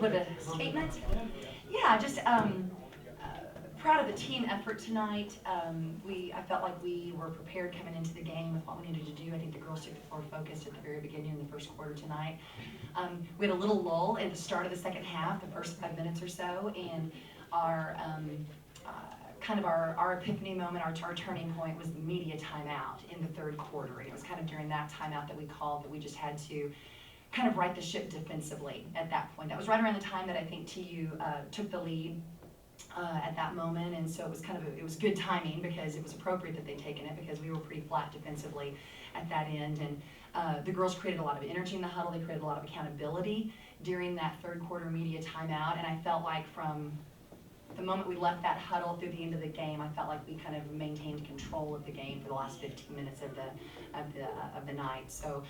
with a statement. Yeah, just proud of the team effort tonight. I felt like we were prepared coming into the game with what we needed to do. I think the girls took the forward focus at the very beginning in the first quarter tonight. We had a little lull at the start of the second half, the first 5 minutes or so, and our kind of our epiphany moment, our turning point was the media timeout in the third quarter. And it was kind of during that timeout that we called that we just had to kind of right the ship defensively at that point. That was right around the time that I think TU took the lead at that moment, and so it was good timing because it was appropriate that they'd taken it because we were pretty flat defensively at that end. And the girls created a lot of energy in the huddle. They created a lot of accountability during that third quarter media timeout, and I felt like from the moment we left that huddle through the end of the game, I felt like we kind of maintained control of the game for the last 15 minutes of the night. So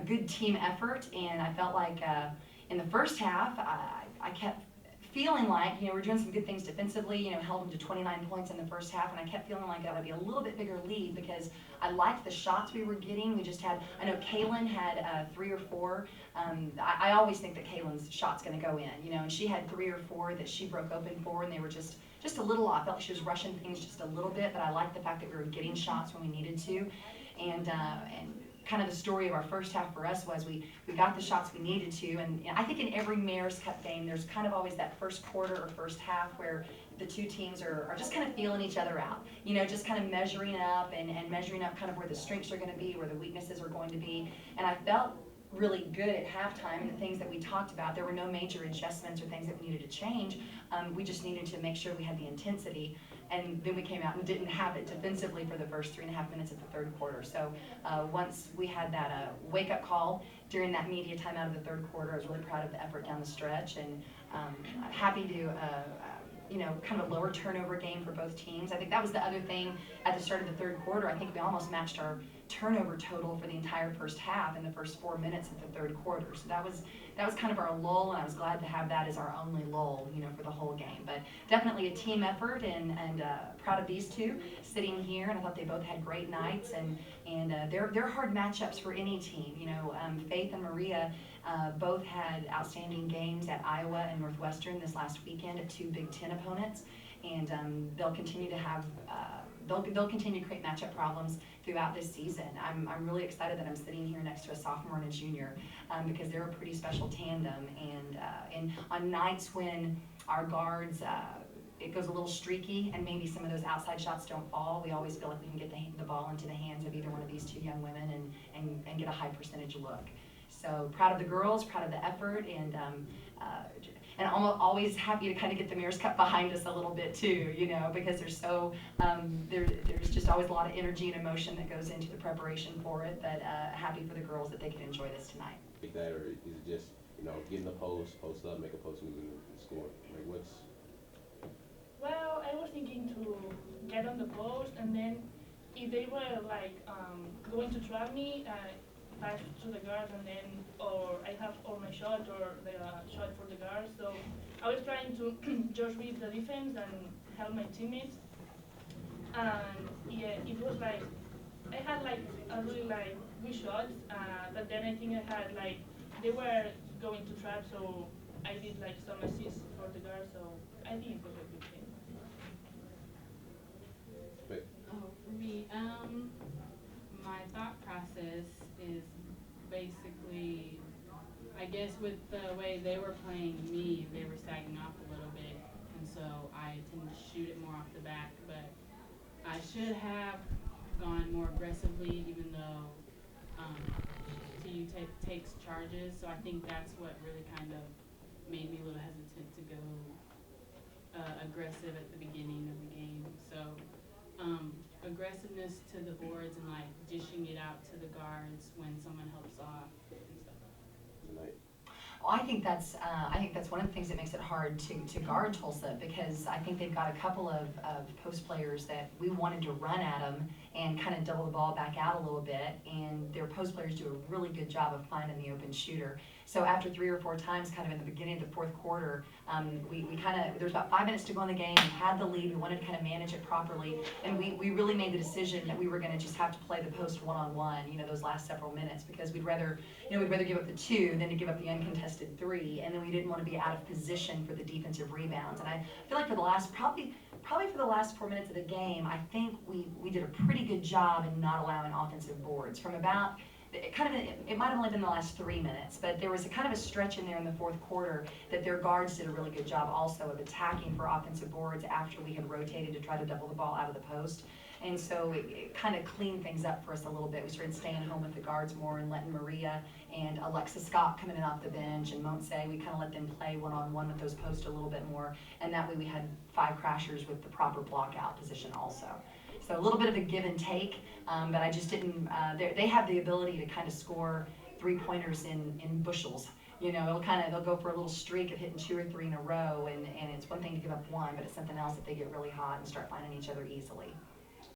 good team effort, and I felt like in the first half, I kept feeling like, we're doing some good things defensively, held them to 29 points in the first half, and I kept feeling like that would be a little bit bigger lead because I liked the shots we were getting. I know Kaylin had 3 or 4. I always think that Kaylin's shot's going to go in, and she had 3 or 4 that she broke open for, and they were just a little off. I felt like she was rushing things just a little bit, but I liked the fact that we were getting shots when we needed to, and kind of the story of our first half for us was we got the shots we needed to, and I think in every Mayor's Cup game there's kind of always that first quarter or first half where the two teams are just kind of feeling each other out, just kind of measuring up and measuring up kind of where the strengths are going to be, where the weaknesses are going to be, and I felt really good at halftime, and the things that we talked about, there were no major adjustments or things that we needed to change. We just needed to make sure we had the intensity, and then we came out and didn't have it defensively for the first 3.5 minutes of the third quarter. So once we had that wake-up call during that media timeout of the third quarter, I was really proud of the effort down the stretch, and happy to kind of a lower turnover game for both teams. I think that was the other thing at the start of the third quarter. I think we almost matched our turnover total for the entire first half in the first 4 minutes of the third quarter. So that was kind of our lull, and I was glad to have that as our only lull, for the whole game. But definitely a team effort, and proud of these two sitting here, and I thought they both had great nights, and they're hard matchups for any team. Faith and Maria both had outstanding games at Iowa and Northwestern this last weekend at 2 Big Ten opponents, and they'll continue to have they'll continue to create matchup problems throughout this season. I'm really excited that I'm sitting here next to a sophomore and a junior because they're a pretty special tandem, and on nights when our guards it goes a little streaky and maybe some of those outside shots don't fall, we always feel like we can get the ball into the hands of either one of these two young women and get a high percentage look. So proud of the girls, proud of the effort, and I'm always happy to kind of get the Mayor's Cup behind us a little bit too, because there's just always a lot of energy and emotion that goes into the preparation for it, but happy for the girls that they can enjoy this tonight. Like that, or is it just, get in the post up, make a post move, and score? Like what's... Well, I was thinking to get on the post, and then if they were going to trap me, pass to the guards, and then or I have all my shot or the shot for the guards. So I was trying to just read the defense and help my teammates. And yeah, it was I had a really good shots, but then I think I had they were going to trap, so I did some assists for the guards. So I think it was a good thing. Oh, for me, my thought process is basically, I guess with the way they were playing me, they were sagging off a little bit, and so I tended to shoot it more off the back, but I should have gone more aggressively, even though TU takes charges, so I think that's what really kind of made me a little hesitant to go aggressive at the beginning of the game. So aggressiveness to the boards and dishing it out to the guards when someone helps off and stuff. Well, I think that's one of the things that makes it hard to guard Tulsa, because I think they've got a couple of post players that we wanted to run at them and kind of double the ball back out a little bit, and their post players do a really good job of finding the open shooter. So after 3 or 4 times, kind of in the beginning of the fourth quarter, we kind of, there was about 5 minutes to go in the game, we had the lead, we wanted to kind of manage it properly, and we really made the decision that we were gonna just have to play the post one-on-one, you know, those last several minutes, because we'd rather give up the 2 than to give up the uncontested 3, and then we didn't want to be out of position for the defensive rebounds. And I feel like for the last, probably for the last 4 minutes of the game, I think we did a pretty good job in not allowing offensive boards. From about, it might have only been the last 3 minutes, but there was a kind of a stretch in there in the fourth quarter that their guards did a really good job also of attacking for offensive boards after we had rotated to try to double the ball out of the post. And so it kind of cleaned things up for us a little bit. We started staying home with the guards more and letting Maria and Alexa Scott coming in off the bench and Montse, we kind of let them play one-on-one with those posts a little bit more. And that way we had 5 crashers with the proper block out position also. So a little bit of a give and take, but I just didn't, they have the ability to kind of score 3-pointers in bushels. You know, they'll go for a little streak of hitting 2 or 3 in a row, and it's one thing to give up 1, but it's something else if they get really hot and start finding each other easily.